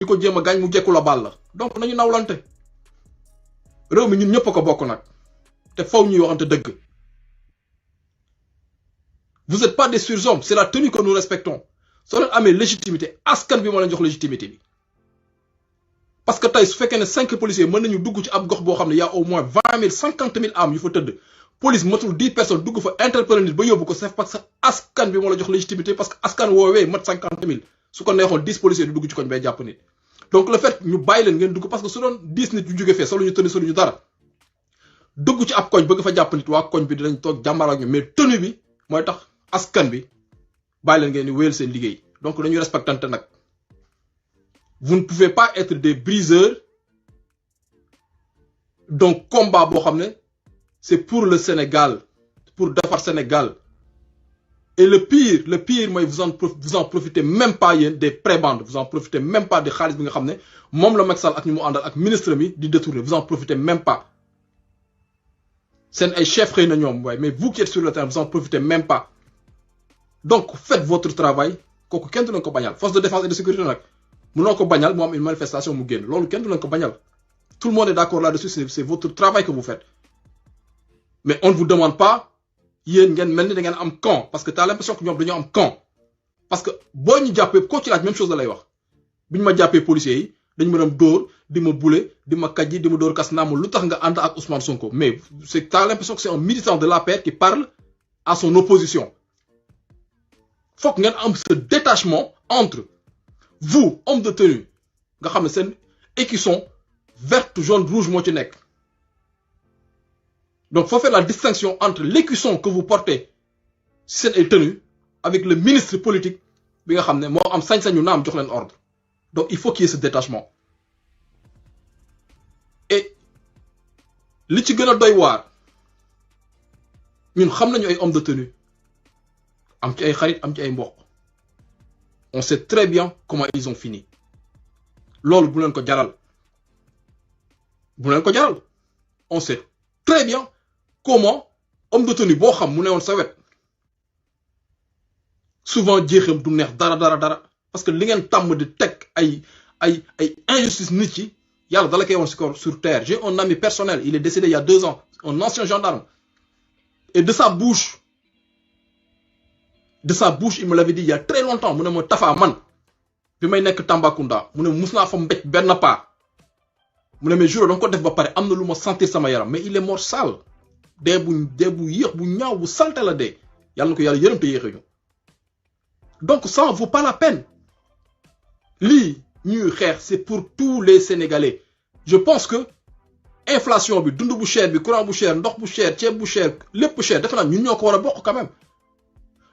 ko jéem a gaañ mu jekku la baal la donc nañu nawlante réew mi ñun ñëpp a ko bokk nag te faw ñuy waxante dëgg. Vous n'êtes pas des surhommes, c'est la tenue que nous respectons. soo leen amee légitimité askan bi moo leen jox légitimité bi parce que tey su fekkee ne 5 policiers mën nañu dugg ci ab gox boo xam ne y' a au moins 20 000 50 000 âmes yu fa tëdd police matul 10 personnes dugg fa interpeller nit ba yóbbu ko c'est parce que askan bi moo la jox légitimité parce que askan woowee mat 50 000 su ko neexoon 10 policiers du dugg ci koñ bay jàpp nit. donc le fait ñu bàyyi leen ngeen dugg parce que su doon 10 nit yu jóge fee solo ñu tënni solo ñu dara dugg ci ab koñ bëgg fa jàpp nit waa koñ bi dinañ toog jàmbaar ak ñu mais tenue bi mooy tax askan bi bàyyi leen ngeen di wéyal seen liggéey donc dañu respectante nag. Vous ne pouvez pas être des briseurs donc combat boo xam ne c'est pour le Sénégal pour defar Sénégal et le pire mooy vous en profitez même pas yéen des prébendes vous en profitez même pas de xaalis bi nga xam ne moom la Macky Sall ak ñu mu àndal ak ministre mi di détourner vous en profitez même pas seen ay chef xëy na ñoom waaye mais vous qui êtes sur le terrain vous en profitez même pas donc faites votre travail kooku kenn du leen ko bañal force de défense et de sécurité nag mënoo ko bañal mu am une manifestation mu génn loolu kenn du leen ko bañal tout le monde est d'accord là-dessus c'est votre travail que vous faites mais on ne vous demande pas yéen ngeen mel ni da ngeen am camp parce que t'as l'impression que ñoom dañoo am camp parce que boo ñu jàppee koo ci laaj même chose la lay wax bi ñu ma jàppee policiers yi dañu ma dem dóor di ma bule di ma kàjji di ma dóor kas naa ma lu tax nga ànd ak Ousmane Sonko mais c'est t'as l'impression que c'est un militant de l'APR qui parle à son opposition foog ngeen am ce détachement entre vous homme de tenue nga xam ne seen écusson verte jaune rouge moo ci nekk donc faut faire la distinction entre l'écusson que vous portez si seen ay tenue avec le ministre politique bi nga xam ne moo am sañ-sañu naam jox leen ordre donc il faut qu'il y ait ce détachement et li ci gën a doy waar ñun xam nañu ay homme de tenue am ci ay xarit am ci ay mbokk on sait très bien comment ils ont fini loolu bu leen ko jaral on sait très bien comment homme de tenue boo xam mu ne woon sa wet souvent jeexam du neex dara parce que li ngeen tàmm di teg ay injustice nit yi yàlla dala koy woon sur terre. J'ai un ami personnel, il est décédé il y a 2 ans, un ancien gendarme, et de sa bouche il me l'avait dit il y a très longtemps mu ne ma Tafa man bi may nekk Tambacounda mu ne mus naa fa mbéj benn pas mu ne mais jour danga ko def ba pare am na lu ma sentir sama yaram mais il est mort sale dee bu yéex bu ñaaw bu salte la dee yàlla na ko yàlla yërëm te yéexe ñu donc ça en vaut pas la peine lii ñuy xeex c'est pour tous les Sénégalais je pense que inflation bi dund bu cher bi courant bu cher ndox bu cher ceeb bu cher lépp bu cher defe naa ñun ñoo ko war a bokk quand même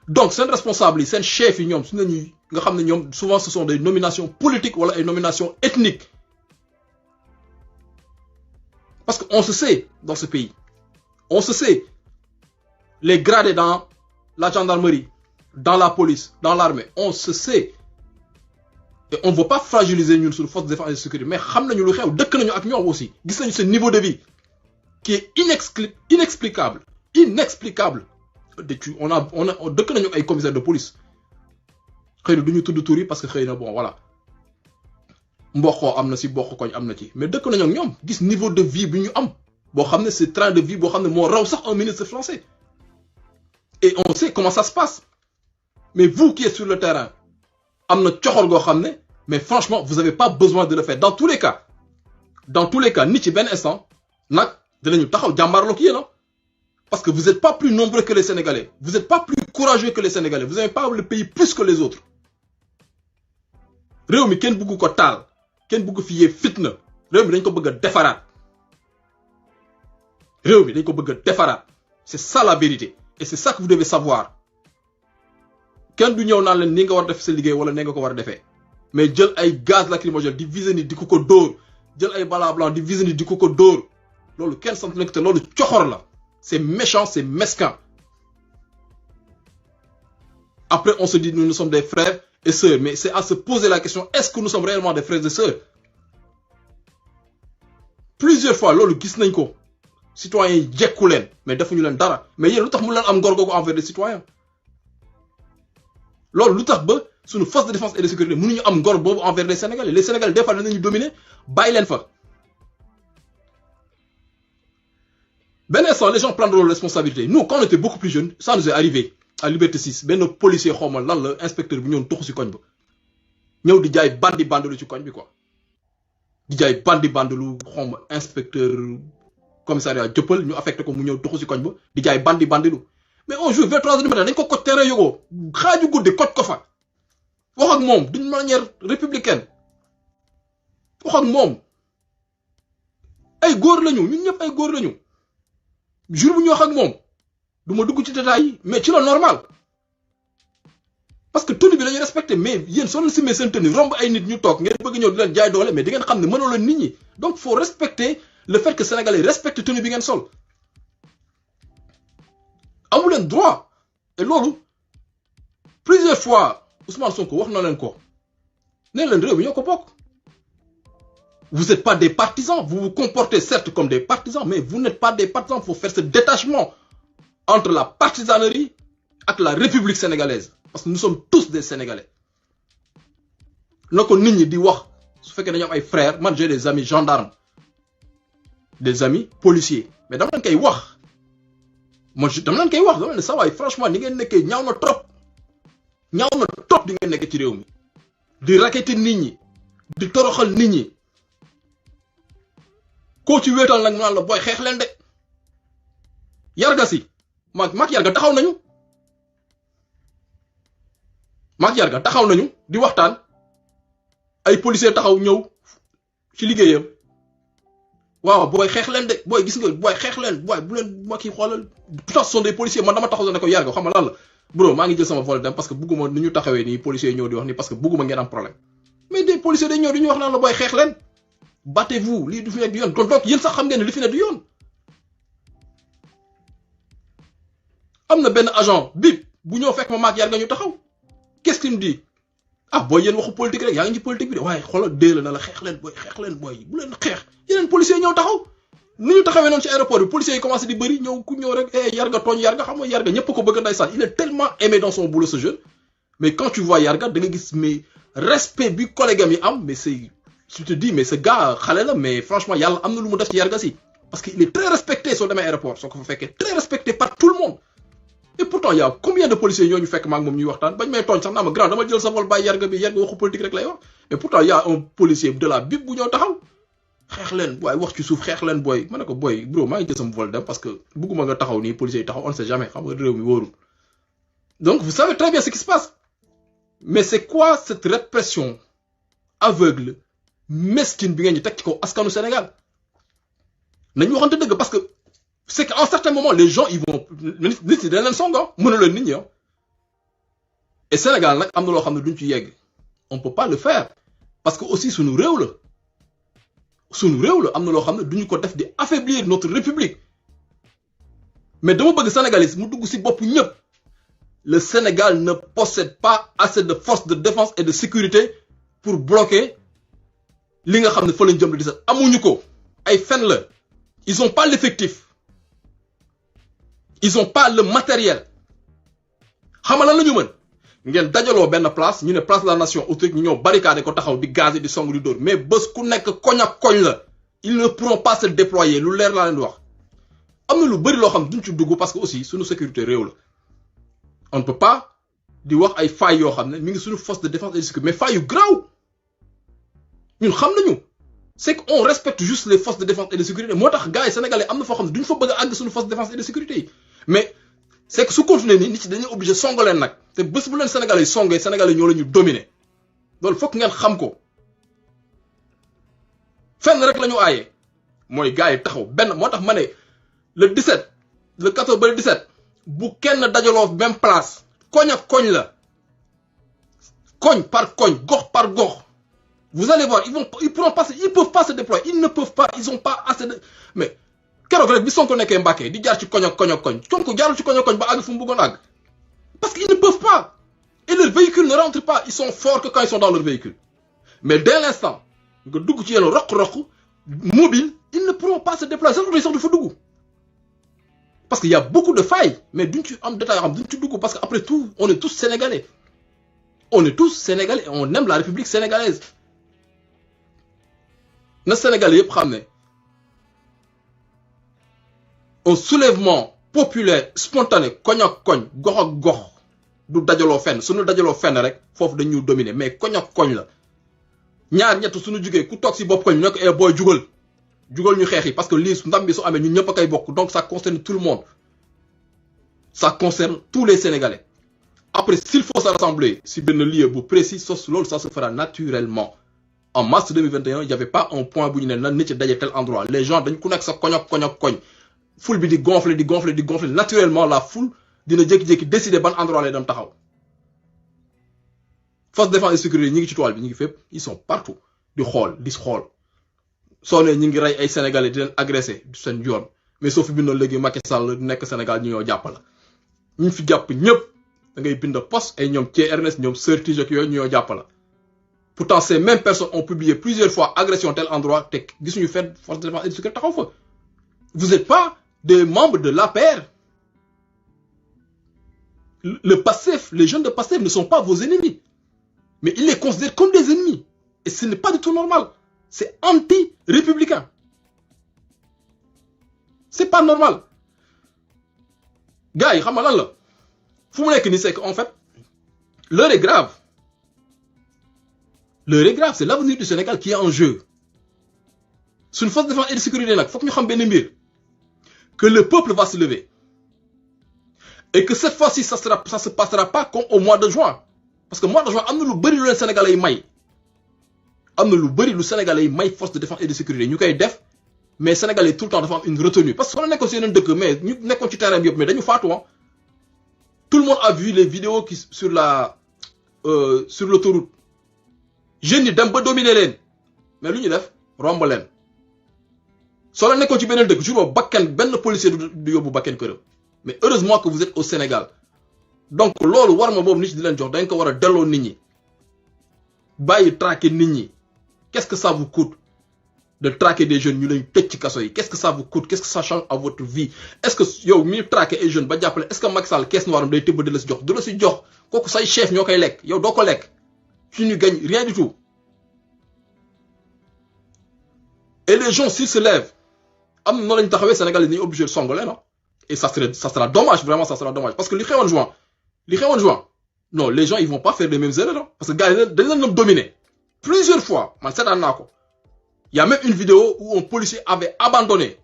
donc seen responsable yi seen chef yi ñoom su nañuy nga xam ne ñoom souvent ce sont des nominations politiques wala ay nominations ethniques parce que on se sait dans ce pays on se sait les gradés dans la gendarmerie dans la police dans l'armée on se sait et on ne veut pas fragiliser ñun sur force de défense et de sécurité mais xam nañu lu xew dëkk nañu ak ñoom aussi gis nañu ce niveau de vie qui est inexplicable on a dëkk nañu ay commissaires de police xëy na du ñu tudd tur yi parce que xëy na bon voilà mboqoo am na si mboq koñ am na ci mais dëkk nañu ak ñoom gis niveau de vie bi ñu am boo xam ne c'est train de vie boo xam ne moo raw sax un ministre français et on sait comment ça se passe mais vous qui êtes sur le terrain am na coxor goo xam ne mais franchement vous avez pas besoin de le faire dans tous les cas nit ci benn instant nag dinañu taxaw jàmbaarloo ki yéen parce que vous n'êtes pas plus nombreux que les Sénégalais vous n'êtes pas plus courageux que les Sénégalais vous n'avez pas le pays plus que les autres réew mi kenn bëgg ko taal kenn bëgg fi yee fitna réew mi dañ ko bëgg a defaraat c'est ça la vérité et c'est ça que vous devez savoir kenn du ñëw naan leen ni nga war a def sa liggéey wala ne nga ko war a defee mais jël ay gaz lacrymogène di viser nit di ko dóor jël ay balles blancs di viser nit di ko dóor loolu kenn sant na ko te loolu coxor la c'est méchant c'est mesquin après on se dit nous sommes des frères et sœurs mais c'est à se poser la question est-ce que nous sommes réellement des frères et sœurs plusieurs fois loolu gis nañ ko citoyens yi jekku leen mais defuñu leen dara mais yéen lu tax mu leen am ngor googu envers les citoyens loolu lu tax ba suñu force de défense et de sécurité mënuñu am ngor boobu envers les Sénégalais des fois danañu dominer bàyyi leen fa. Ben instant, les gens prendront leurs responsabilités. Nous, quand on était beaucoup plus jeunes, ça nous est arrivé à Liberté 6. Ben nos policiers, l'inspecteur, ils ont tout sur le Nous di jaay bandi bandelu ci koñ bi quoi. Di jaay bandi bandelu xom inspecteur commissariat Dieuppeul ñu affecté ko mu ñew doxu ci koñ ba di jaay bandi bandelu. Mais on joue 23h du matin dañ ko cote terrain yogo xaju goudi cote ko fa. Wax ak mom d'une manière républicaine. Wax ak mom ay góor lañu ñun ñep ay góor lañu. Jour bu ñu wax ak mom duma dugg ci détail yi mais ci la normal. Parce que tenue bi lañu respecté mais yeen so leen simé sen tenue romb ay nit ñu tok ngeen bëgg ñëw di leen jaay doole mais di ngeen xamné mëno leen nit ñi donc faut respecter le fait que sénégalais respectent tenue bi ngeen sol amu leen droit et lolu plusieurs fois Ousmane Sonko wax na leen ko né leen réew mi ñoko bok vous n'êtes pas des partisans vous vous comportez certes comme des partisans mais vous n'êtes pas des partisans faut faire ce détachement entre la partisanerie et la République sénégalaise. Parce que nous sommes tous des Sénégalais. Nako nit ñi di wax su fekkee dañu am ay frères man j'ai des amis gendarmes des amis policiers mais dama leen koy wax moi dama leen koy wax dama leen sa waay franchement ni ngeen nekkee ñaaw na trop di ngeen nekk ci réew mi di raqueter nit ñi di toroxal nit ñi koo ci wéetal nag mu naan la booy xeex leen de yarga si maag yarga taxaw nañu Maak Yarga taxaw nañu di waxtaan ay policiers taxaw ñëw ci liggéeyam waaw booy xeex leen de booy gis nga booy xeex leen booy bu leen ma kii xoolal pourtant ce sont des policiers man dama taxaw ne ko Yarga xam nga lan la bro maa ngi jël sama vol dem parce que bugguma ni ñu taxawee nii policiers ñëw di wax ni parce que bugguma ngeen am problème mais des policiers dañ ñëw di ñu wax naan la booy xeex leen battez-vous lii du fi nekk du yoon donc yéen sax xam ngeen ne li fi nekk du yoon am na benn agent bip bu ñëw fekk ma Maak Yarga ñu taxaw. Qu'est-ce qu'il me dit? Ah, boy, yéen waxu politique rek yaa ngi ci politique bi de waaye xoolal dee la na la xeex leen booy bu leen xeex yeneen policiers ñëw taxaw ni ñu taxawee noonu ci aéroport bi policiers yi commencé di bëri ñëw ku ñëw rek Yarga tooñ Yarga xam nga Yarga ñëpp ko bëgg ndeysaan il est tellement aimé dans son boulot ce jeune mais quand tu vois Yarga da nga gis mais respect bi collègue am yi am mais c'est tu te dis mais ce gars xale la mais franchement yàlla am na lu mu def ci Yarga si parce que il est très respecté soo demee aéroport soo ko fa fekkee très respecté par tout le monde. Et pourtant, il y a combien de policiers qui ont fait que je suis waxtaan bañ may tooñ sax naa ma grand dama jël sa vol bàyyi Yarga bi Yarga waxu politique rek lay wax mais pourtant il y a un policier de la BIP bu ñëw taxaw xeex leen booy wax ci suuf xeex leen booy ma ne ko booy bro maa ngi jël sama vol dem parce que bugguma nga taxaw nii policiers yi taxaw on ne sait jamais xam nga réew mi wóorul donc vous savez très bien ce qui se passe mais c'est quoi cette répression aveugle mesquine bi ngeen ñu teg ci kaw askanu Sénégal nañu waxante dëgg parce que c'est qu'en certains moments, les gens, ils vont... Et Sénégal, on ne peut pas le faire. Parce que aussi, sous nous réoule. Sous nous réoule, on ne peut pas affaiblir notre République. Mais de mon Sénégalais, le Sénégal ne possède pas assez de forces de défense et de sécurité pour bloquer ce qu'on a. Ils n'ont pas l'effectif. Ils n'ont pas le matériel. Xam nga lan la ñu mën ngeen dajaloo benn place ñu ne place de la nation autour ñu ñëw barricade ko taxaw di gaz di song di dóor mais bés ku nekk koñ ak koñ la ils ne pourront pas se déployer lu leer laa leen di wax. am na lu bëri loo xam duñ ci dugg parce que aussi suñu sécurité réew la on ne peut pas di wax ay failles yoo xam ne mi ngi suñu force de défense et de sécurité mais failles yu graw ñun xam nañu c'est qu'on respecte juste les forces de défense et de sécurité moo tax gars yi sénégalais am na foo xam ne duñ fa bëgg a àgg suñu force de défense et de sécurité yi mais c'est que su continuer nii nit ci dañuy obligé songo leen nag te bés bu leen sénégalais yi songee sénégalais ñoo la ñu dominer loolu fokk ngeen xam ko fenn rek la ñu aaye mooy gars yi taxaw benn moo tax ma ne le 17 le 14 ba le 17 bu kenn dajaloo même place koñ ak koñ la koñ par koñ gox par gox vous allez voir ils pourront pas ils peuvent pas se déployer ils ne peuvent pas ils ont pas assez de mais keroog rek bi Sonko nekkee Mbacké di jaar ci koñ ak koñ ak koñ Sonko jaarul ci koñ ak koñ ba àgg fu mu bëggoon àgg parce qu'ils ne peuvent pas et leur véhicule ne rentre pas ils sont forts que quand ils sont dans leur véhicule mais dès l'instant nga dugg ci yenn roq-roq mobile ils ne pourront pas se déplacer sax du fa dugg parce qu'il y a beaucoup de failles mais duñ ci am détail yoo xam duñ ci dugg parce que après tout on est tous sénégalais on est tous sénégalais et on aime la République sénégalaise. Na Sénégalais yëpp xam ne un soulèvement populaire spontané koñ ak koñ gox ak gox du dajaloo fenn suñu dajaloo fenn rek foofu dañu dominer mais koñ ak koñ la ñaar ñett suñu jugee ku toog si bopp koñ nekk e booy jugal ñu xeex yi parce que lii ndam bi su amee ñun ñëpp a koy bokk donc ça concerne tout le monde ça concerne tous les Sénégalais après s'il faut se rassembler si benn lieu bu précis loolu ça se fera naturellement. En mars 2021 il y avait pas un point bu ñu ne nan nit ci daje tel endroit les gens dañ ku nekk sa koñ ak koñ foule bi di gonfler naturellement la foule dina jékki-jékki décider ban endroit lay dem taxaw force de défense et sécurité ñi ngi ci toile bi ñi ngi fépp ils sont partout di xool soo ne ñi ngi rey ay sénégalais di leen agressé du seen yoon mais soo fi bindoon léegi Macky Sall nekk Sénégal ñu ñoo jàpp la ñu fi jàpp ñëpp da ngay bind poste ay ñoom Thié Ernest ñoom Sœur Tijok yooyu ñu ñoo jàpp la pourtant ces mêmes personnes ont publié plusieurs fois agression tel endroit te gisuñu fenn force de défense et sécurité taxaw fa vous n'êtes pas des membres de l'APR. Le PASTEF, les jeunes de PASTEF ne sont pas vos ennemis. Mais ils les considèrent comme des ennemis. Et ce n'est pas du tout normal. C'est anti-républicain. C'est pas normal. Gars, c'est qu'en fait, l'heure est grave. L'heure est grave, c'est l'avenir du Sénégal qui est en jeu. C'est une force de défense et de sécurité. Il faut que nous sachions que le peuple va se lever. Et que cette fois-ci, ça se passera pas comme au mois de juin. Parce que au mois de juin, il y a le Sénégalais may. Le Sénégalais may force de défense et de sécurité. Nous avons def, mais les Sénégalais tout le temps de une retenue. Parce qu'on est aussi un deux mais nous sommes sur terrain, mais nous faisons. Tout le monde a vu les vidéos qui sur l'autoroute. Jeunes yi dem ba dominer leen. Mais lu ñu def romb leen. Soo la nekkoon ci beneen dëkk jour boobu bakken benn policier du yóbbu bakken këram mais heureusement que vous êtes au Sénégal donc loolu war ma boobu nit ñi di leen jox dañ ko war a delloo nit ñi bàyyi traquer nit ñi qu'est-ce que ça vous coûte de traquer des jeunes ñu leen tëj ci kaso yi qu'est-ce que ça vous coûte qu'est-ce que ça change à votre vie est-ce que yow mi traquer ay jeunes ba jàppale est-ce que Macky Sall caisse noire day tëbb di la si jox du la si jox kooku say chef ñoo koy lekk yow doo ko lekk tu ne gagnes rien du tout et les gens s'ils se lèvent am na lañu taxawee Sénégal yi obligé de songoler non et ça sera dommage vraiment ça sera dommage parce que li xewoon juin non les gens ils vont pas faire les mêmes erreurs non parce que gars yi dañ leen dominer plusieurs fois man seetaan naa ko il y a même une vidéo où un policier avait abandonné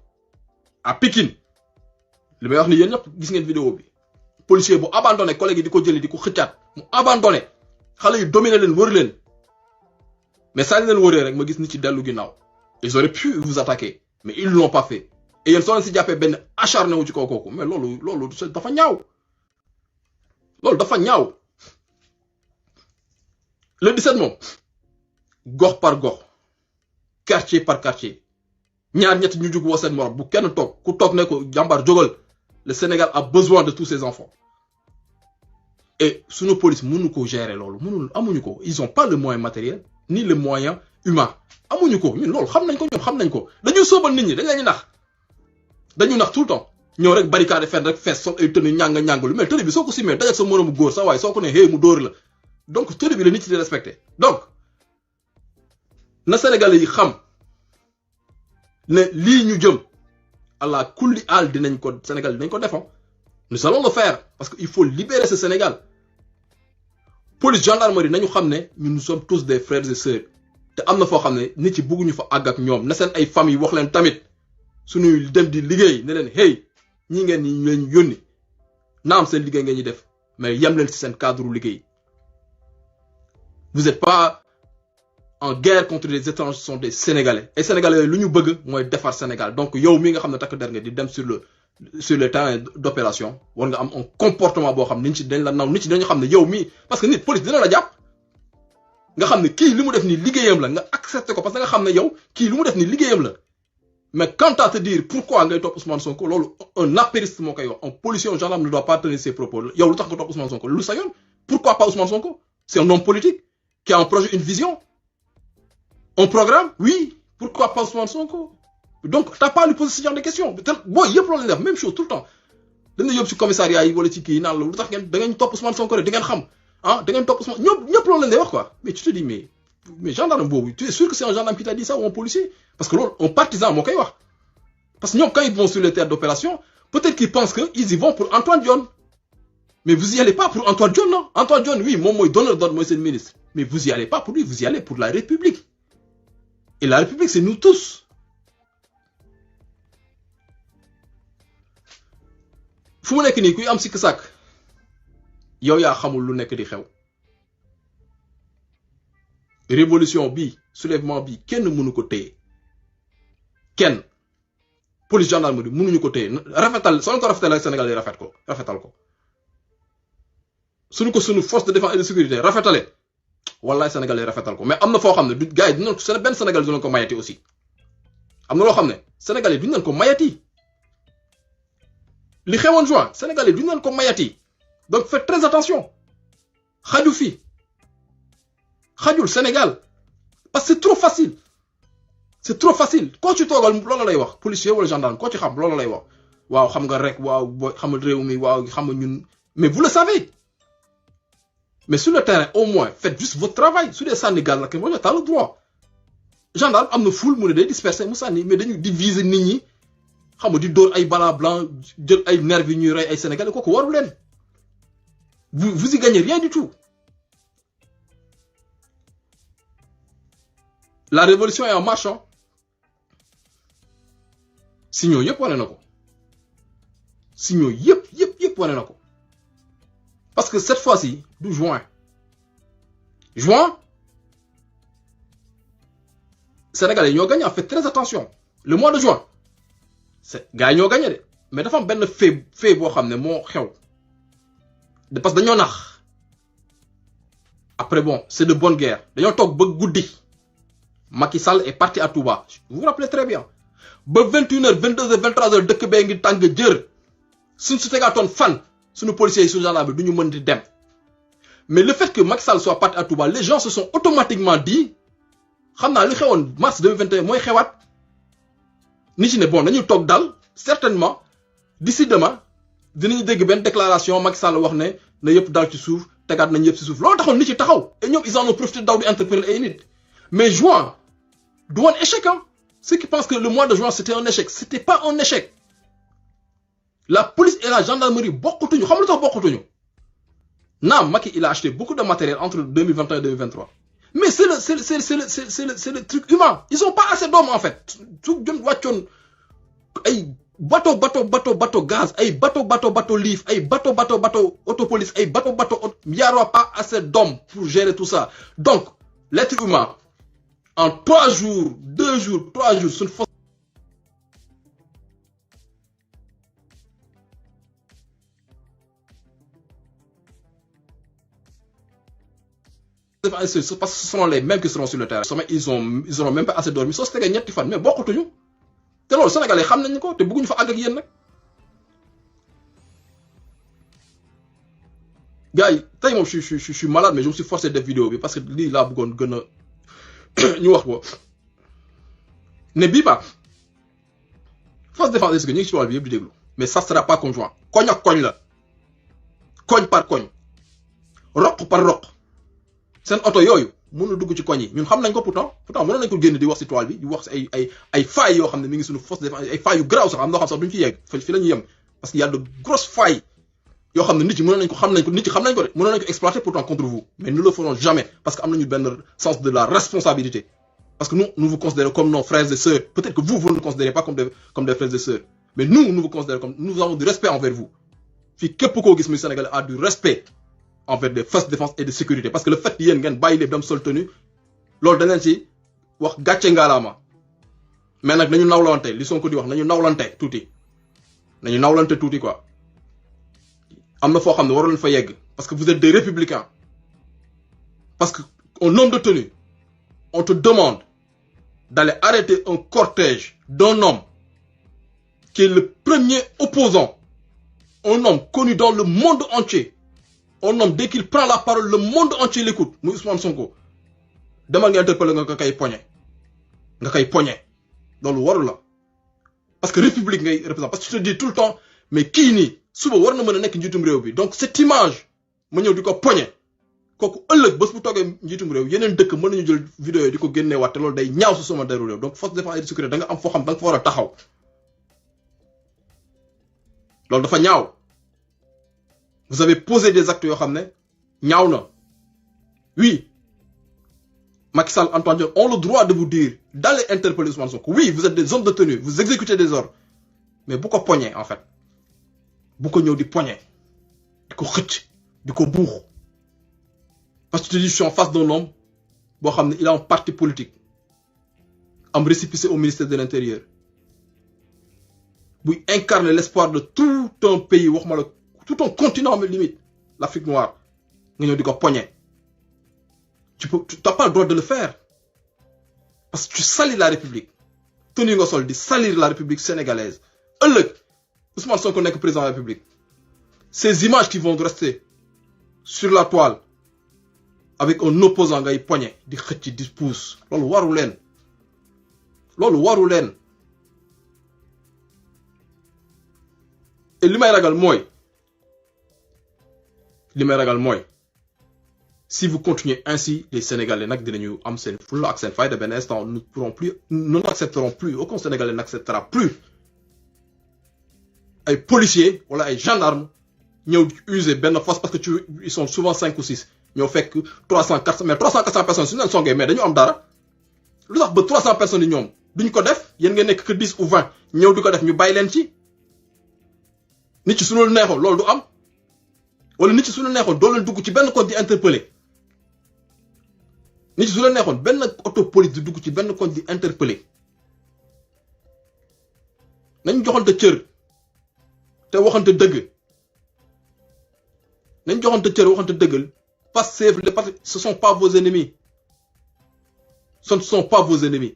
à Pikine li may wax ni yéen ñëpp gis ngeen vidéo bi policier bu abandonné collègue yi di ko jëli di ko xëccaat mu abandonné xale yi dominer leen wër leen mais saa leen wëree rek ma gis nit ci dellu ginnaaw ils auraient pu vous attaquer mais ils l'ont pas fait et yéen soo leen si jàppee benn acharné wu ci kaw kooku mais loolu dafa ñaaw le 17 moom gox par gox quartier par quartier ñaar ñett ñu jug woo seen morom bu kenn toog ku toog ne ko jàmbaar jógal le Sénégal a besoin de tous ses enfants et sunu police mënu ko gérer loolu amuñu ko ils ont pas le moyen matériel ni le moyen humain amuñu ko ñun loolu xam nañ ko dañuy soobal nit ñi dañu nax tout le temps ñoo rek barricade fenn rek fees sol ay tenue ñàng lu mel tenue bi soo ko simee dajak sa moroomu góor sa waaye soo ko ne hey mu dóor la donc tenue bi la nit ñi di respecté donc na Sénégalais yi xam ne lii ñu jëm àla kulli aal Sénégal dinañ ko defam nous allons le faire parce que il faut libérer ce Sénégal police gendarmerie nañu xam ne nous sommes tous des frères et sœurs te am na foo xam ne nit ci bëgguñu fa àgg ak ñoom na seen ay famille wax leen tamit suñuy dem di liggéey ne leen hey ñi ngeen ñi leen yónni naam seen liggéey ngeen ñi def mais yem leen ci seen cadre liggéey vous êtes pas en guerre contre les étrangers, ce sont des Sénégalais et Sénégalais lu ñu bëgg mooy defar Sénégal donc yow mi nga xam ne takk der nga di dem sur le terrain d'opération war nga am un comportement boo xam nit ci dañ la naw nit ci dañu xam ne yow mi parce que nit police dina la jàpp nga xam ne kii li mu def ni liggéeyam la nga accepté ko parce que nga xam ne yow kii li mu def ni liggéeyam la mais quant à te dire pourquoi ngay topp Ousmane Sonko loolu un apériste moo koy wax un policier un gendarme ne doit pas tenir ses propos yow lu tax nga topp Ousmane Sonko lu sa yoon pourquoi pas Ousmane Sonko c'est un homme politique qui a un projet une vision un programme oui pourquoi pas Ousmane Sonko donc t'as pas à lui poser ce genre de questions booy yëpp loolu def même chose tout le temps dañ la yóbbu ci commissariat yi wala ci kii naan la lu tax ngeen da ngeen topp Ousmane Sonko rek di ngeen xam ah da ngeen topp Ousmane ñëpp loolu lañ lay wax quoi mais tu te dis mais gendarme boobu tu es sûr que c'est un gendarme qui t'a dit ça ou un policier parce que loolu un partisan moo koy wax parce que ñoom quand ils vont sur les terres d'opération peut-être qu'ils pensent que ils y vont pour Antoine Diome mais vous y allez pas pour Antoine Diome non Antoine Diome oui moom mooy donneur d'ordre mooy seen ministre mais vous y allez pas pour lui vous y allez pour la République et la République c'est nous tous fu mu nekk nii kuy am sikk sàkk yow yaa xamul lu nekk di xew révolution bi soulèvement bi kenn mënu ko téye kenn police gendarmerie mënuñu ko téye rafetal soo ko rafetal Sénégal yi rafetal ko suñu ko suñu force de défense et de sécurité rafetale wallaay Sénégal yi rafetal ko mais am na foo xam ne du gars yi duñu benn Sénégal duñu ko mayati aussi am na loo xam ne Sénégal yi duñu ko mayati li xewoon juin Sénégal yi duñu ko mayati donc faites très attention xaju fi xajul Sénégal parce que c'est trop facile koo ci toogal loolu lay wax policier wala gendarme koo ci xam loolu lay wax waaw xam nga rek waaw xam nga réew mi waaw xam nga ñun mais vous le savez mais sur le terrain au moins faites juste votre travail su dee sànni gaz la moo t'as le droit gendarme am na foule mu ne day disperser mu sànni mais dañu diviser nit ñi xam nga di dóor ay ballons blancs jël ay nervis ñuy rey ay Sénégalais kooku waru leen vous y gagnez rien du tout. La révolution est en marche hein. Signaux yëpp wane na ko signaux yëpp wane na ko parce que cette fois-ci du juin Sénégalais ñoo gagné en fait très attention le mois de juin c'est gars yi ñoo gagné de mais dafa am benn fait boo xam ne moo xew parce que dañoo nax après bon c'est de bonne guerre dañoo toog ba guddi Macky Sall est parti à Touba vous vous rappelez très bien ba 21h 22h 23h dëkk bee ngi tàng jër suñ su tegaatoon fan suñu policiers yi suñu gendarme bi du ñu mën di dem mais le fait que Macky Sall soit parti à Touba les gens se sont automatiquement dit xam naa li xewoon mars 2021 mooy xewaat nit ñi ne bon nañu toog dal certainement d'ici demain dinañu dégg benn déclaration Macky Sall wax ne na yëpp dal ci suuf tegaat nañ yëpp ci suuf loolu taxoon nit ci taxaw et ñoom ils en ont profité daw di interpeller ay nit mais juin du woon échec hein ceux qui pensent que le mois de juin c'était un échec c'était pas un échec la police et la gendarmerie bokkatuñu xam lu tax bokkatuñu naam Macky il a acheté beaucoup de matériel entre 2021 et 2023 mais c'est le truc humain ils ont pas assez d'hommes en fait su jëm wàccoon ay bateau gaz ay bateau livre ay bateau autopolice ay bateau il y aura pas assez d'hommes pour gérer tout ça donc l'être humain en 3 jours 2 jours 3 jours suñu force parce que ce sont les mêmes qui seront sur le terrain ils auront même pas assez dormi soo se tegee ñetti fan mais bokkatuñu te loolu Sénégalais xam nañu ko te bëgguñu fa àgg ak yéen nag gars yi tey moom je suis malade mais je me suis forcé de vidéo bi parce que lii laa bëggoon gën a ñu wax ko ne bii ba force de défense est-ce que ñu ngi ci wàll bi yëpp di déglu mais ça sera pas conjoint koñ ak koñ la koñ par koñ roq par roq seen oto yooyu mën na dugg ci koñ yi ñun xam nañ ko pourtant mënoon nañ ko génn di wax ci toile bi di wax ci ay failles yoo xam ne mi ngi suñu force de défense ay failles yu garaaw sax am noo xam sax duñ ci yegg fi la ñuy yem parce que y a de grosses failles yoo xam ne nit ñi mënoon nañ ko xam nañ ko nit ñi xam nañ ko de mënoon nañ ko exploiter pourtant contre vous mais nous le ferons jamais parce que am nañu benn sens de la responsabilité parce que nous vous considérons comme nos frères et sœurs peut-être que vous ne nous considérez pas comme des frères et sœurs mais nous vous considérons comme nous avons du respect envers vous fii képp koo gis muy Sénégalais a du respect envers des forces de défense et de sécurité parce que le fait que yéen ngeen bàyyi lépp dem sol tenue loolu da leen ci wax gàcce ngaalaama mais nag nañu nawlante li Sonko di wax nañu nawlante tuuti quoi am na foo xam ne waroon leen fa yegg parce que vous êtes des républicains parce que au nom de tenue on te demande d'aller arrêter un cortège d'un homme qui est le premier opposant un homme connu dans le monde entier un homme dès qu'il prend la parole le monde entier l'écoute muy Ousmane Sonko demal nga interpeller nga koy poñe loolu waru la parce que république ngay représenter parce que tu te dis tout le temps mais kii nii suba war na mën a nekk njiitum réew bi donc cette image ma ñëw di ko poñe kooku ëllëg bés bu toogee njiitum réew yeneen dëkk mën nañu jël vidéo yi di ko génnee waat te loolu day ñaaw su sama deru réew donc force de défense et de sécurité da nga am foo xam da nga fa war a taxaw loolu dafa ñaaw vous avez posé des actes yoo xam ne ñaaw na oui Macky Sall, Antoine Diome ont le droit de vous dire d'aller interpeller Ousmane Sonko. Oui, vous êtes des hommes de tenue, vous exécutez des ordres. Mais beaucoup poignet, en fait. Beaucoup de poignet. Du khutch, du bourg. Parce que tu te dis, je suis en face d'un homme, il a un parti politique. En récépissé au ministère de l'Intérieur. Il incarne l'espoir de tout un pays, tout un continent, limite. L'Afrique noire. Il a dit poignet. Tu n'as pas le droit de le faire. Parce que tu salis la République. Tony Ngossol dit salir la République sénégalaise. Ousmane Sonko n'est que président de la République. Ces images qui vont rester sur la toile avec un opposant qui poignet, di xëcc di pousse. Lolu waru len. Lolu waru len. Et li may ragal moy si vous continuez ainsi, les Sénégalais n'accepteront plus, aucun Sénégalais n'acceptera plus. Les policiers ou les gendarmes, ils usent ben force parce que ils sont souvent 5 ou 6. Ils ont fait que 300, 400, mais 300, 400 personnes, si ils sont mais ils ont dara. Lu tax ba 300 personnes ñom duñ ko def yeen nga nek que 10 ou 20 ñew diko def ñu bay len ci nit ci suñu neexo loolu du am wala nit ci suñu neexo do leen dugg ci benn compte di interpeller nit ci su la neexoon benn auto police di dugg ci benn compte di interpeller nañ joxante cër te waxante dëgg nañ joxante cër waxante dëggal Pastef ce sont pas vos ennemis ce ne sont pas vos ennemis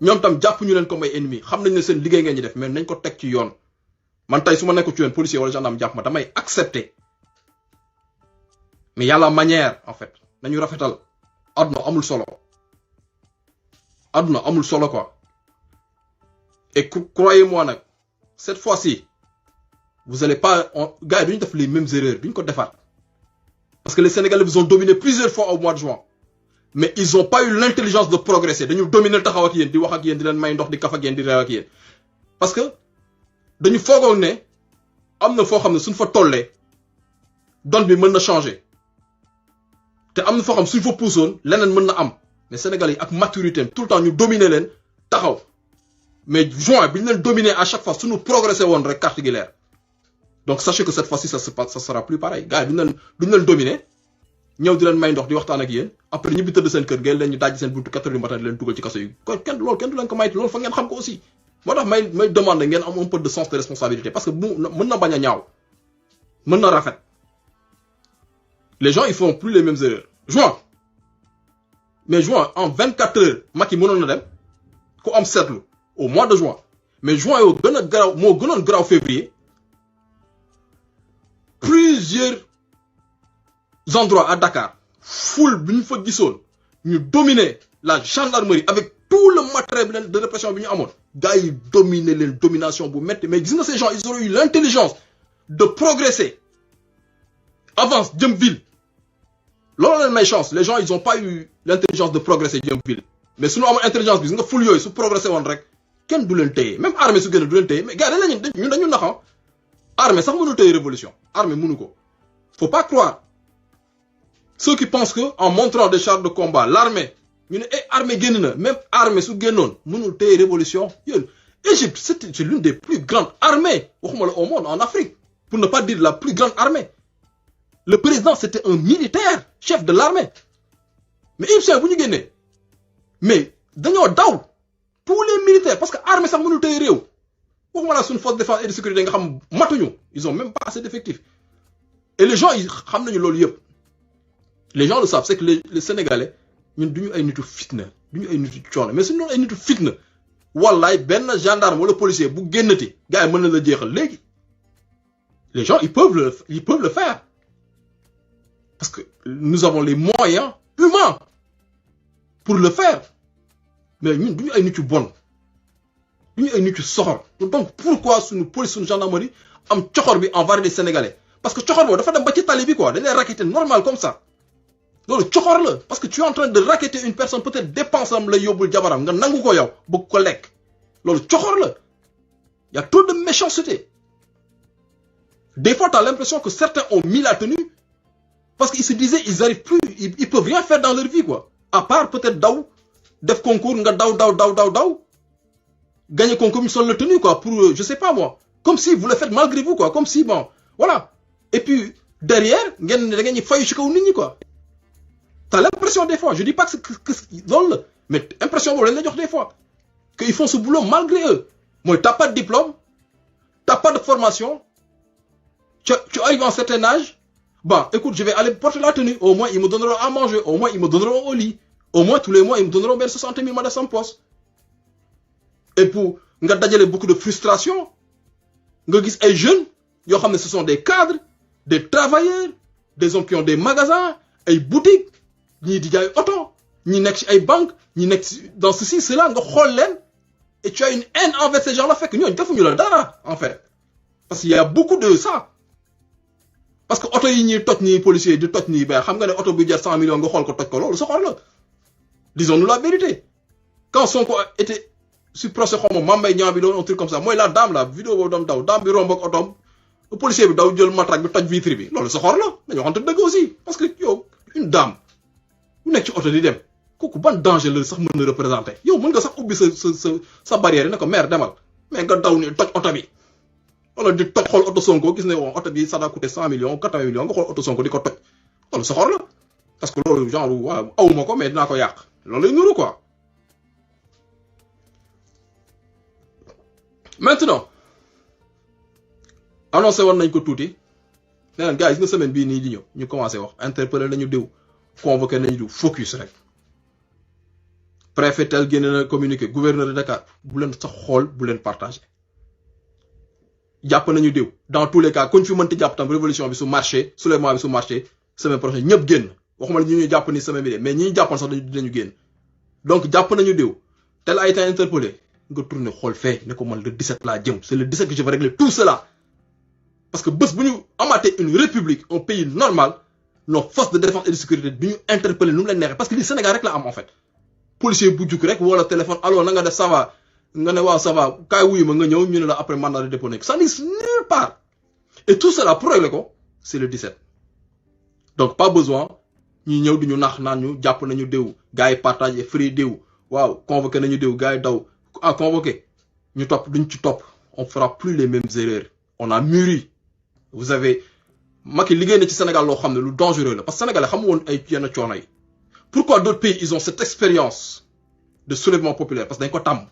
ñoom tam jàpp ñu leen comme ay ennemis xam nañ ne seen liggéey ngeen ñi def mais nañ ko teg ci yoon man tey su ma nekk ci yoon policier wala gendarme jàpp ma damay accepter mais y a la manière en fait nañu rafetal aduna amul solo quoi et croyez-moi nag cette fois-ci vous allez pas gars yi duñu def les mêmes erreurs duñ ko defaat parce que les Sénégalais vous ont dominé plusieurs fois au mois de juin mais ils ont pas eu l'intelligence de progresser dañu dominer taxaw ak yéen di wax ak yéen di leen may ndox di kaf ak yéen di reew ak yéen parce que dañu foogoon ne am na foo xam ne suñ fa tollee donne bi mën na changer te am na foo xam suñ fa puusoon leneen mën na am mais Sénégalais yi ak maturité tout le temps ñu dominer leen taxaw mais juin bi ñu leen dominer à chaque fois suñu progresser woon rek carte gi leer donc sachez que cette fois-ci ça sera plus pareil gars yi duñ leen dominer ñëw di leen may ndox di waxtaan ak yéen après ñibbi tëdd seen kër ngeen leen ñu dajji seen buntu 4 heures du matin di leen dugal ci kaso yi loolu kenn du leen ko may loolu fa ngeen xam ko aussi moo tax may demander ngeen am un peu de sens de responsabilité parce que mën na bañ a ñaaw mën na rafet les gens ils font plus les mêmes erreurs juin mais juin en 24 heures Macky mënoon na dem ku am seetlu au mois de juin mais juin yow gën a garaaw moo gënoon garaaw février plusieurs endroits à Dakar foule bi ñu fa gisoon ñu dominer la gendarmerie avec tout le matériel de répression bi ñu amoon gars yi dominer leen domination bu metti mais gis nga ces gens ils auraient eu l'intelligence de progresser avance jëm ville loolu leen may chance les gens ils ont pas eu l'intelligence de progresser jëm ville mais suñu amoon intelligence bi gis nga foule yooyu su progresser woon rek kenn du leen téye même armée su gën a du leen téye mais gars ñun dañu naxa armée sax mënul téye révolution armée mënu ko faut pas croire ceux qui pensent que en montrant des chars de combat l'armée ñu ne armée génn na même armée su génnoon mënul téye révolution yéen Égypte c'est l'une des plus grandes armées waxuma la au monde en Afrique pour ne pas dire la plus grande armée le président c'était un militaire chef de l'armée mais égyptien bu ñu génnee mais dañoo daw tous les militaires parce que armée sax mënul téye réew waxuma la suñu force de défense et de sécurité nga xam matuñu ils ont même pas assez d'effectifs et les gens ils xam nañu loolu yëpp les gens le savent c'est que les Sénégalais ñun duñu ay nitu fitna duñu ay nitu coono mais suñu doon ay nitu fitna wallaay benn gendarme wala policier bu génnati gars yi mën na la jeexal léegi les gens ils peuvent le faire parce que nous avons les moyens humains pour le faire mais ñun duñu ay nitu bon duñu ay nitu soxor donc pourquoi suñu police suñu gendarmerie am coxor bi envers les Sénégalais parce que coxor boobu dafa dem ba ci tali bi quoi dañ lay raqueter normal comme ça loolu coxor la parce que tu es en train de racketter une personne peut-être dépense am la yóbbul jabaram nga nangu ko yow bëgg ko lekk loolu coxor la y a trop de méchanceté des fois tu as l'impression que certains ont mis la tenue parce qu'ils se disaient ils arrivent plus ils peuvent rien faire dans leur vie quoi à part peut-être daw def concours nga daw gagner concours sur le tenue quoi pour je sais pas moi comme si vous le faites malgré vous quoi comme si bon voilà et puis derrière ngeen da ngeen ñi fayu ci kaw nit ñi quoi t'as l'impression des fois je dis pas que loolu la mais impression boobu lañ la jox des fois que ils font ce boulot malgré eux mooy t'as pas de diplôme t'as pas de formation tu arrives à un certain âge bon écoute je vais aller porter la tenue au moins ils me donneront à manger au moins ils me donneront au lit au moins tous les mois ils me donneront bien 60 000 ma def sama poste et pour nga dajale beaucoup de frustration nga gis ay jeunes yoo xam ne ce sont des cadres des travailleurs des hommes qui ont des magasins ay boutiques ñii di jaay oto ñi nekk ci ay banques ñi nekk dans ceci cela nga xool leen et tu as une haine envers ces gens-là fekk ñooñu defuñu la dara en fait parce qu'il y a beaucoup de ça parce que oto yi ñuy toj nii policiers di toj nii ba xam nga ne oto bu jar 100 millions nga xool ko toj ko loolu sa xool la disons-nous la vérité quand Sonko était sur procès xaw ma Mambay ñaa bi doon un truc comme ça mooy la dame la vidéo boobu doon daw dame bi romb ak otoom policier bi daw jël matraque bi toj vitre bi loolu sa xool la dañu waxante dëgg aussi parce que yow une dame bu nekk ci oto di dem kooku ban danger la sax mën na représenter yow mën nga sax ubbi sa barrière ne ko mère demal mais nga daw ni toj oto bi wala di toj xool oto Sonko gis ne woon oto bi ça va coûter 100 millions 80 millions nga xool oto Sonko di ko toj loolu sa xool la parce que loolu genre waaw awuma ko mais dinaa ko yàq loolu lay nuru quoi. Maintenant annoncé woon nañ ko tuuti nee na gars yi nga semaine bii nii di ñëw ñu commencé wax interpeller nañu diw convoqué nañu diw focus rek préfet tel génne na communiqué gouverneur de Dakar bu leen sax xool bu leen partagé jàpp nañu diw dans tous les cas kuñ fi mënti jàpp tam révolution bi su marché soulèvement bi su marché semaine prochaine ñëpp génn waxuma la ñu jàpp ni semaine bi de mais ñi ñu jàppoon sax dinañu génn donc jàpp nañu diw tel a été interpellé nga tourné xool fee ne ko man le 17 laa jëm c'est le 17 que je vais régler tout cela parce que bés bu ñu amaatee une république un pays normal nos forces de défense et de sécurité bi ñu interpellé nu mu leen neexee parce que lii Sénégal rek la am en fait policier bu juk rek wala téléphone allo na nga def ça va nga ne waaw ça va kaay wuyu ma nga ñëw ñu ne la après mandat de dépôt nekk ça n'existe nulle part et tout cela pour régler ko c'est le 17 donc pas besoin ñi ñëw di ñu nax naan ñu jàpp nañu déw gars yi partagé free déw waaw convoqué nañu déw gars yi daw ah convoqué ñu topp duñ ci topp on fera plus les mêmes erreurs on a mûri vous avez Macky liggéey na ci Sénégal loo xam ne lu dangereux la parce que Sénégalais xamu woon ay yenn coono yi pourquoi d'autres pays ils ont cette expérience de soulèvement populaire parce que dañ ko tàmm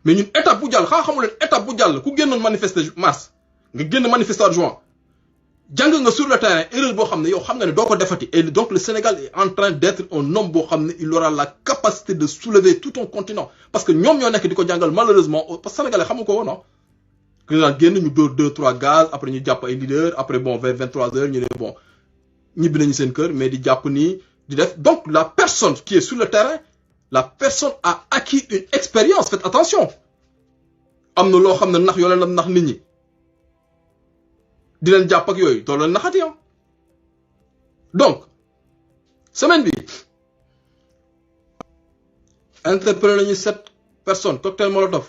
mais ñun étape bu jàll xamu leen étape bu jàll ku génnoon manifester mars nga génn manifester en juin jàng nga sur le terrain erreur boo xam ne yow xam nga ne doo ko defati et donc le Sénégal est en train d'être un homme boo xam ne il aura la capacité de soulever tout un continent parce que ñoom ñoo nekk di ko jàngal malheureusement parce que Sénégalais xamu ko woon non que daan génn ñu dóor 2-3 gaz après ñu jàpp ay leaders après bon vers 23h ñu ne bon ñibbi nañu seen kër mais di jàpp nii di def donc la personne qui est sur le terrain la personne a acquis une expérience faites attention am na loo xam ne nax yoo leen nax nit ñi di leen jàpp ak yooyu doo leen naxati am donc semaine bi interpellé nañu 7 personnes cocktail molotov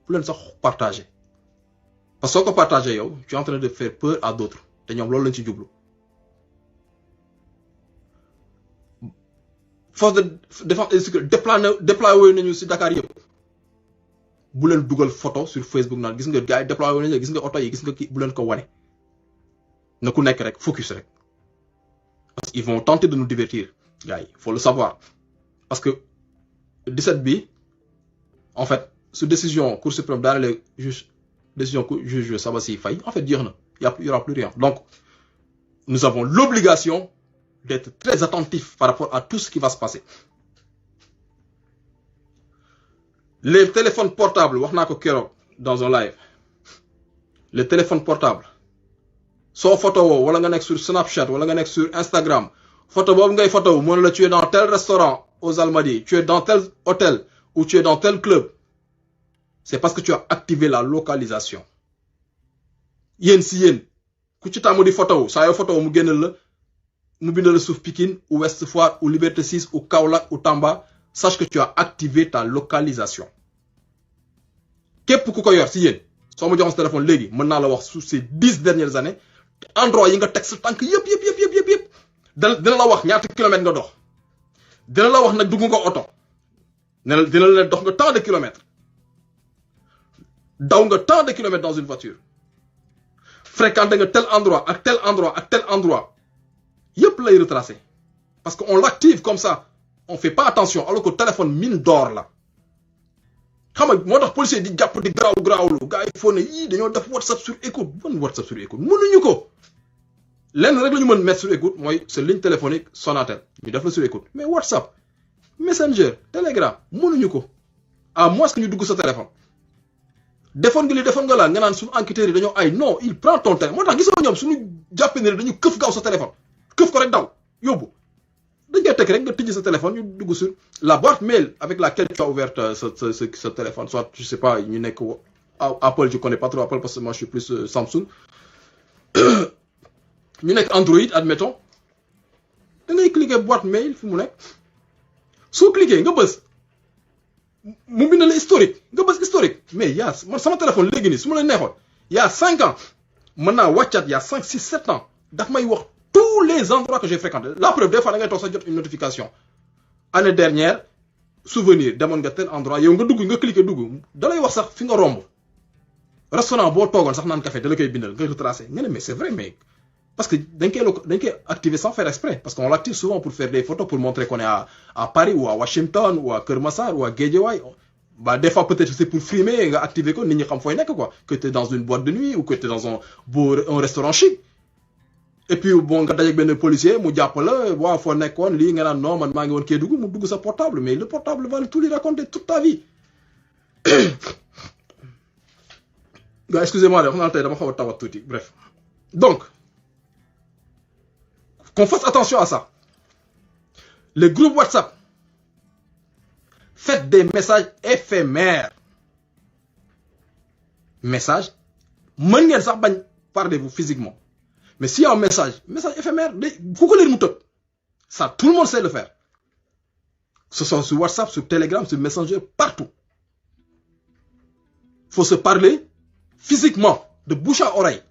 bu leen sax partagé parce que soo ko partagé yow tu es en train de faire peur à d'autres te ñoom loolu lañ ci jublu force de défense et de sécurité déployé nañu ci Dakar yëpp bu leen dugal photo sur Facebook naan gis nga gars yi déployé nañu gis nga oto yi gis nga kii bu leen ko wane na ku nekk rek focus rek parce qu'ils vont tenter de nous divertir gars yi faut le savoir parce que 17 bi en fait su décision Cour suprême daanale juge décision juge Sabassi Faye en fait jeex na y aura plus rien donc nous avons l'obligation d'être très attentifs par rapport à tout ce qui va se passer les téléphones portables wax naa ko keroog dans un live les téléphones portables soo photo woo wala nga nekk sur Snapchat wala nga nekk sur Instagram photo boobu ngay photo mën la tu es dans tel restaurant aux Almadies tu es dans tel hôtel ou tu es dans tel club c'est parce que tu as activé la localisation yéen si yéen ku ci tàmm di photo saa yoo photo mu génnal la mu bind la suuf Pikine ou Ouest Foire ou Liberté 6 ou Kaolack ou Tamba, sache que tu as activé ta localisation. Képp ku ko yor si yéen soo ma joxoon sa téléphone léegi mën naa la wax sur ces 10 dernières années endroit yi nga teg sa tànk yëpp dina la wax ñaata kilomètres nga dox dina la wax nag dugg nga oto dina la dox nga tant de kilomètres daw nga tant de kilomètres dans une voiture fréquenté nga tel endroit ak tel endroit ak tel endroit yëpp lay retracer parce qu'on l'active comme ça on fait pas attention alors que le téléphone mine d'or là xam nga moo tax policier di jàpp di garaawlu gars yi foo ne yii dañoo def WhatsApp sur écoute bon WhatsApp sur écoute mënuñu ko lenn rek la ñu mën mettre sur écoute mooy sa ligne téléphonique Sonatel ñu def la sur écoute mais WhatsApp Messenger Telegram mënuñu ko à moins que ñu dugg sa téléphone defoon nga li defoon nga laa nga naan suñu enquêteurs yi dañoo ay non il prend ton téléphone moo tax gisoo ñoom suñu jàppee ne dañu këf gaaw sa téléphone këf ko rek daw yóbbu dañ koy teg rek nga tijji sa téléphone ñu dugg sur la boîte mail avec laquelle tu as ouvert ce téléphone soit je sais pas ñu nekk Apple je connais pas trop Apple parce que moi je suis plus Samsung ñu nekk Android admettons da ngay cliquer boîte mail fi mu nekk soo cliquer nga bës mu bind la historique nga bës historique mais yaa man sama téléphone léegi nii su ma la neexoon il y a 5 ans mën naa wàccaat il y a 5 6 7 ans daf may wax tous les endroits que j'ai fréquentés la preuve des fois da ngay toog sax jot une notification année dernière souvenir demoon nga tel endroit yow nga dugg nga cliquer dugg da lay wax sax fi nga romb restaurant boo toogoon sax naan café da la koy bindal nga retracer nga ne mais c'est vrai mais parce que dañ koy activer sans faire exprès parce qu'on l'active souvent pour faire des photos pour montrer qu'on est à Paris ou à Washington ou à Keur Massar ou à Guédiawaye bah des fois peut-être c'est pour filmer nga activer ko nit ñi xam fooy nekk quoi que tu es dans une boîte de nuit ou que tu es dans un restaurant chic et puis bon nga dajeeg benn policier mu jàpp la waaw foo nekkoon lii nga naan non man maa ngi woon Kédougou mu dugg sa portable mais le portable va tout lui raconter toute ta vie gars excusez-moi de xam naa tey dama xaw a tawat tuuti bref donc qu'on fasse attention à ça les groupes WhatsApp faites des messages éphémères message mën ngeen sax bañ parlez-vous physiquement mais s'il y a un message éphémère ku ko leen mu tëb ça tout le monde sait le faire que ce soit sur WhatsApp sur Telegram sur Messenger partout faut se parler physiquement de bouche à oreille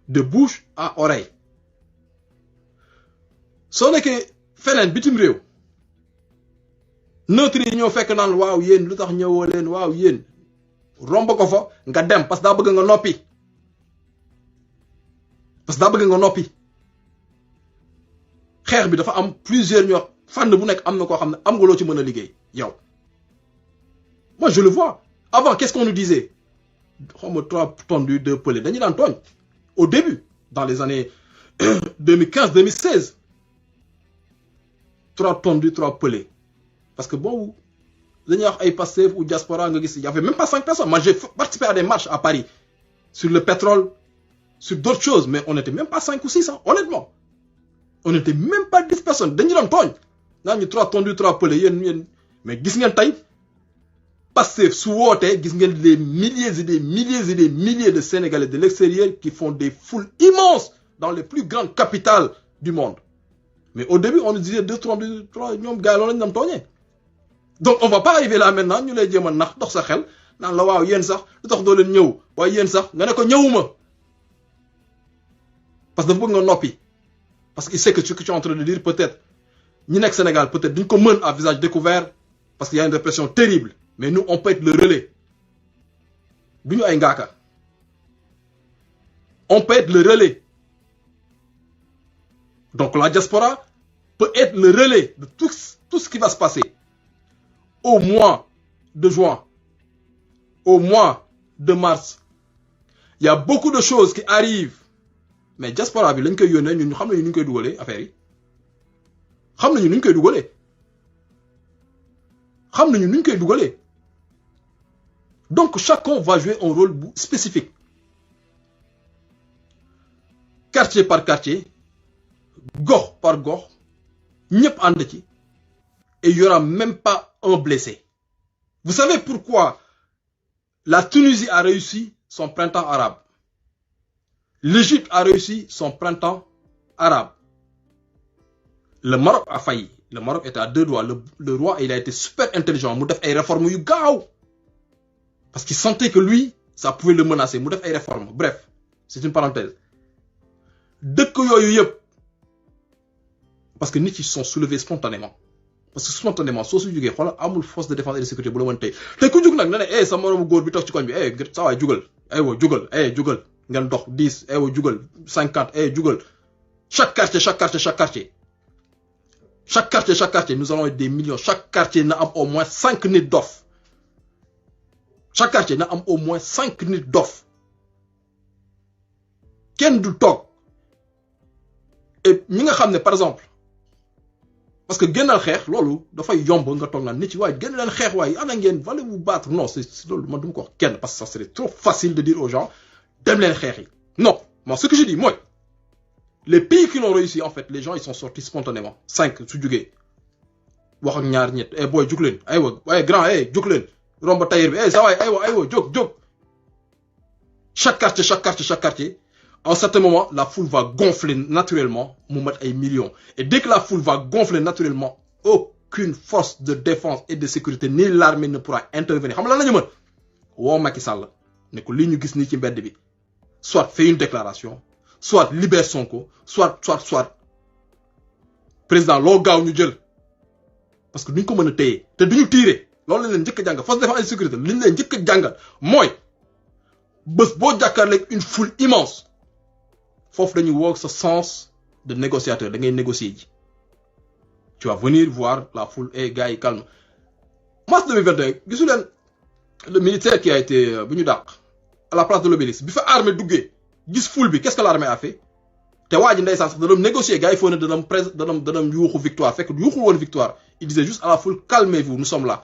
de bouche à oreille soo nekkee feneen bitim réew neutre yi ñoo fekk naan waaw yéen lu tax ñëwoo leen waaw yéen romb ko fa nga dem parce que daa bëgg nga noppi xeex bi dafa am plusieurs ñoo fànn bu nekk am na koo xam ne am nga loo ci mën a liggéey yow moi je le vois avant qu'est-ce qu'on nous disait xaw ma 3 tondus 2 pelés dañu daan tooñ au début dans les années 2015 2016 3 tondus 3 pelés parce que bon dañuy wax ay Pastef ou diaspora nga gis il y avait même pas 5 personnes moi j'ai participé à des marches à Paris sur le pétrole sur d'autres choses mais on n'était même pas 5 ou 6 hein, honnêtement on n'était même pas 10 personnes dañu doon tooñ naan ñu 3 tondus 3 pelés yéen mais gis ngeen tey Pastef su wootee gis ngeen des milliers et des milliers et des milliers de Sénégalais de l'extérieur qui font des foules immenses dans les plus grandes capitales du monde mais au début on nous disait 2 3 ñoom gars yi loolu lañu doon tooñee donc on va pas arriver là maintenant ñu lay jéem a nax dox sa xel naan la waaw yéen sax lu tax doo leen ñëw waaye yéen sax nga ne ko ñëwuma parce que dafa bëgg nga noppi parce qu'il sait que ce que tu es en train de dire peut-être ñi nekk Sénégal peut-être duñ ko mën à visage découvert parce qu'il y a une répression terrible mais nous on peut être le relais duñu ay ngaaka on peut être le relais donc la diaspora peut être le relais de tout ce qui va se passer au mois de juin, au mois de mars. Il y a beaucoup de choses qui arrivent. Mais diaspora bi lañ koy yónnee ñun xam nañu ñu koy dugalee affaire yi. Xam nañu ñu koy dugalee. Xam nañu ñu koy dugalee. Donc chacun va jouer un rôle spécifique. Quartier par quartier, gox par gox, ñëpp ànd ci. Et il n'y aura même pas un blessé. Vous savez pourquoi la Tunisie a réussi son printemps arabe? L'Égypte a réussi son printemps arabe. Le Maroc a failli. Le Maroc était à deux doigts. Le roi, il a été super intelligent. Il a fait des réformes yu gaaw. Parce qu'il sentait que lui, ça pouvait le menacer. Il a fait des réformes. Bref, c'est une parenthèse. Dëkk yooyu yëpp. Parce que nit yi sont soulevés spontanément. Parce que spontanément, soo su jógee xoolal amul force de défense et de sécurité bu la mën tey. Te ku jug nag ne ne sa moromu góor bi toog ci koñ bi saa waay jugal. Jugal jugal. Ngeen dox 10 jugal 50 jugal. Chaque quartier. Chaque quartier, nous allons être des millions. Chaque quartier n'a au moins 5 nit d'offres. Chaque quartier n'a au moins 5 nit d'offres. Ken du toog. Et ñi nga xam ne par exemple, parce que génnal xeex loolu dafay yomb nga toog naan nit yi waaye génn leen xeex waaye ana ngeen valez vous battre. Non, c'est loolu man du ma ko wax kenn parce que ça serait trop facile de dire aux gens dem leen xeex yi. Non, moi ce que je dis mooy les pays qui l'ont réussi en fait les gens ils sont sortis spontanément. 5 su jógee wax ak ñaar ñett boy jug leen grand jug leen romb tailleur bi sa waay jóg. Chaque quartier. À un certain moment, la foule va gonfler naturellement, ay millions. Et dès que la foule va gonfler naturellement, aucune force de défense et de sécurité, ni l'armée ne pourra intervenir. Xam nga lan la ñu mën woo Macky Sall ne ko li ñu gis nii ci mbedd bi soit fait une déclaration, soit libère Sonko, soit président loo gaaw ñu jël parce que duñ ko mën a téye te duñu tirer loolu lañ leen njëkk a jàngal force de défense et de sécurité li ñu leen njëkk a jàngal mooy bés boo jàkkaarleeg une foule immense. Fof dañu woo ce sens de négociateur da ngay négocier ji tu vas venir voir la foule gars yi calme. Mars 2021 gisu leen le militaire qui a été bu ñu dàq à la place de l'Obélisque bi fa armée duggee gis foule bi qu'est-ce que l'armée a fait te waa ji ndeysaan sax da doon négocier gars yi foo ne danam yuuxu victoire fekk yuuxul woon victoire il disait juste à la foule calmez-vous nous sommes là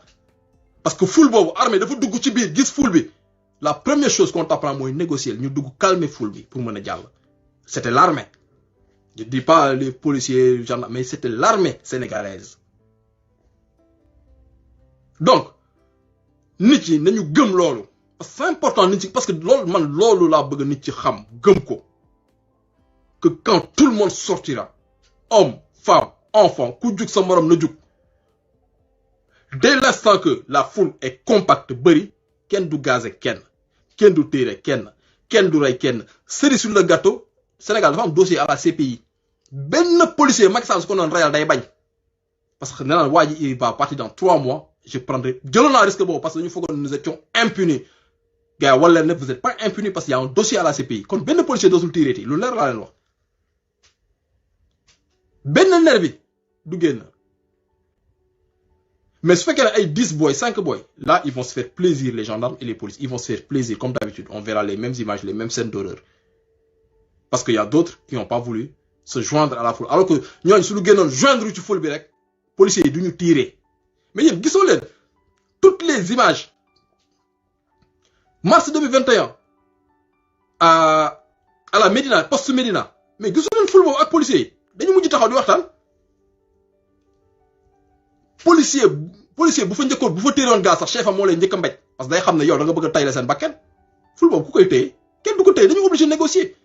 parce que foule boobu armée dafa dugg ci biir gis foule bi la première chose qu'on t'apprend mooy négocier ñu dugg calmer foule bi pour mën a jàll. C'était l'armée. Je ne dis pas les policiers, gendarmes, mais c'était l'armée sénégalaise. Donc, nit yi nañu gëm loolu. Parce que c'est important nit yi parce que loolu man loolu laa bëgg nit yi xam gëm ko. Que quand tout le monde sortira, homme, femme, enfant, ku jug sa morom na jug. Dès l'instant que la foule est compacte bëri, kenn du gazé kenn du tirer kenn du rey kenn. Cerise sur le gâteau. Sénégal dafa am dossier à la CPI benn policier Macky Sall su ko noon reyal day bañ parce que nee naa waa ji il va partir dans 3 mois je prendrai jëloon naa risque boobu parce que dañu foogoon nous étions impunis gars yi wala ne vous êtes pas impunis parce qu'il y a un dossier à la CPI kon benn policier dootul tireeti lu leer laa leen wax benn nervi du génn mais su fekkee ne ay 10 boys 5 boys là ils vont se faire plaisir les gendarmes et les policiers ils vont se faire plaisir comme d'habitude on verra les mêmes images les mêmes scènes d'horreur. Parce qu'il y a d'autres qui n'ont pas voulu se joindre à la foule. Alors que nous, si nous gagnons joindre ci foule bi rek, policiers yi duñu tirer. Mais yéen gisoo leen toutes les images. Mars 2021 à la Médina, poste Médina. Mais gisoo leen foule boobu ak policiers yi dañu mujj taxaw di waxtaan. Policier bu fa njëkkoon bu fa téeroon gaz sax chef am moo lay njëkk a mbéj parce que day xam ne yow da nga bëgg a tayle seen bakkan. Foule boobu ku koy téye kenn du ko téye dañu obligé de négocier.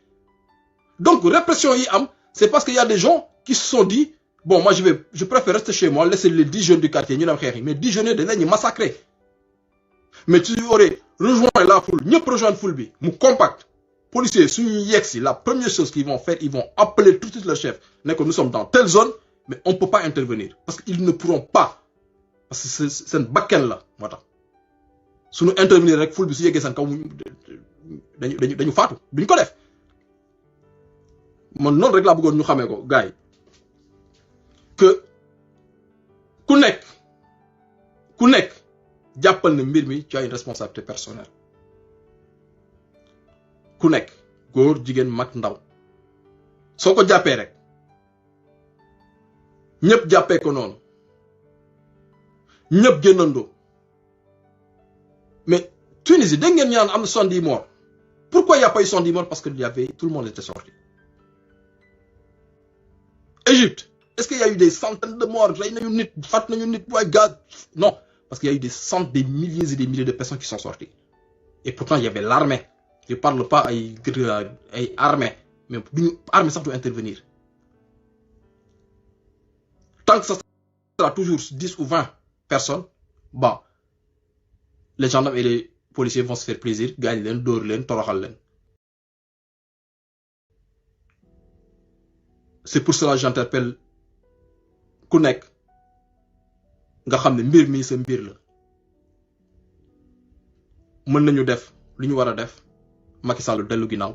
Donc, répression IAM, c'est parce qu'il y a des gens qui se sont dit, bon, moi je préfère rester chez moi, laisser les 10 jeunes du quartier, mais 10 jeunes de l'année massacrés. Mais tu aurais rejoint la foule, n'y a pas rejoint la foule, mou compact. Policiers, la première chose qu'ils vont faire, ils vont appeler tout de suite le chef. Nous sommes dans telle zone, mais on ne peut pas intervenir. Parce qu'ils ne pourront pas. Parce que c'est une bakken là. Si nous intervenir avec foule, si nous fatou. Nous ko def. Man non rek la bëggoon ñu xamé ko gaay que ku nekk jàppal ne mbir mi tu as une responsabilité personnelle ku nekk góor jigéen mag ndaw soo ko jàppee rek ñëpp jàppee ko noonu ñëpp génnandoo mais Tunisie dégg ngeen ñaan am 70 morts pourquoi il n'y a pas eu 70 morts parce que tout le monde était sorti. Égypte, est-ce qu'il y a eu des centaines de morts? Non, parce qu'il y a eu des milliers et des milliers de personnes qui sont sorties. Et pourtant, il y avait l'armée. je parle pas ay armée mais duñu armée sax du intervenir tant que ça sera toujours 10 ou 20 personnes bon les gendarmes et les policiers vont se faire plaisir gaañ leen dóor leen toroxal leen. C'est pour cela que j'interpelle ku nekk nga xam ne mbir mi sa mbir la mën nañu def li ñu war a def Macky Sall dellu ginnaaw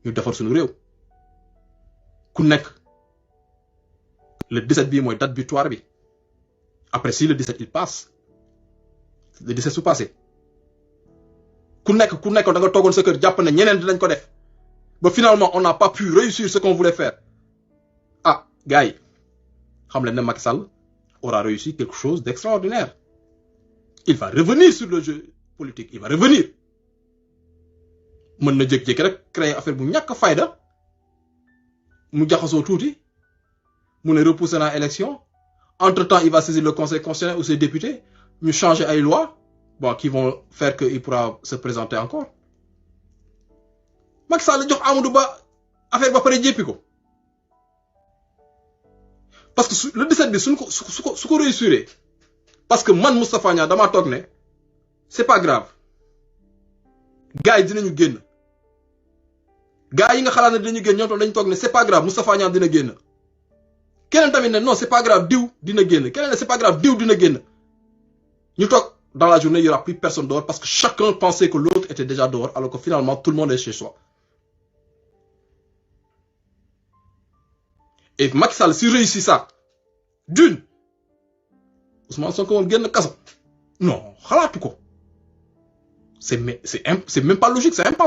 ñu defar suñu réew ku nekk le 17 bii mooy date butoir bi après si le 17 il passe le 17 su passé ku nekk da nga toogoon sa kër jàpp ne ñeneen dinañ ko def ba finalement on n'a pas pu réussir ce qu'on voulait faire ah gars yi xam leen ne Macky Sall aura réussi quelque chose d'extraordinaire il va revenir sur le jeu politique il va revenir mën na jékki-jékki rek créer affaire bu ñàkk fayda mu jaxasoo tuuti mu ne repousser na élection entre-temps il va saisir le conseil constitutionnel ou ses députés ñu changer ay lois bon qui vont faire que il pourra se présenter encore Macky Sall jox Amadou Ba affaire ba pare jéppi ko parce que le 17 bi su ko réussir parce que man Moustapha Niang damaa toog ne c'est pas grave gars yi dinañu génn gars yi nga xalaat ne dinañu génn ñoom tam dañu toog ne c'est pas grave Moustapha Niang dina génn keneen tamit ne non c'est pas grave diw dina génn keneen ne c'est pas grave diw dina génn ñu toog dans la journée il y aura plus personne dehors parce que chacun pensait que l'autre était déjà dehors alors que finalement tout le monde est chez soi. Et Macky Sall si réussit ça d'une Ousmane Sonko moom génn kaso non xalaatu ko c'est même pas logique c'est impensable.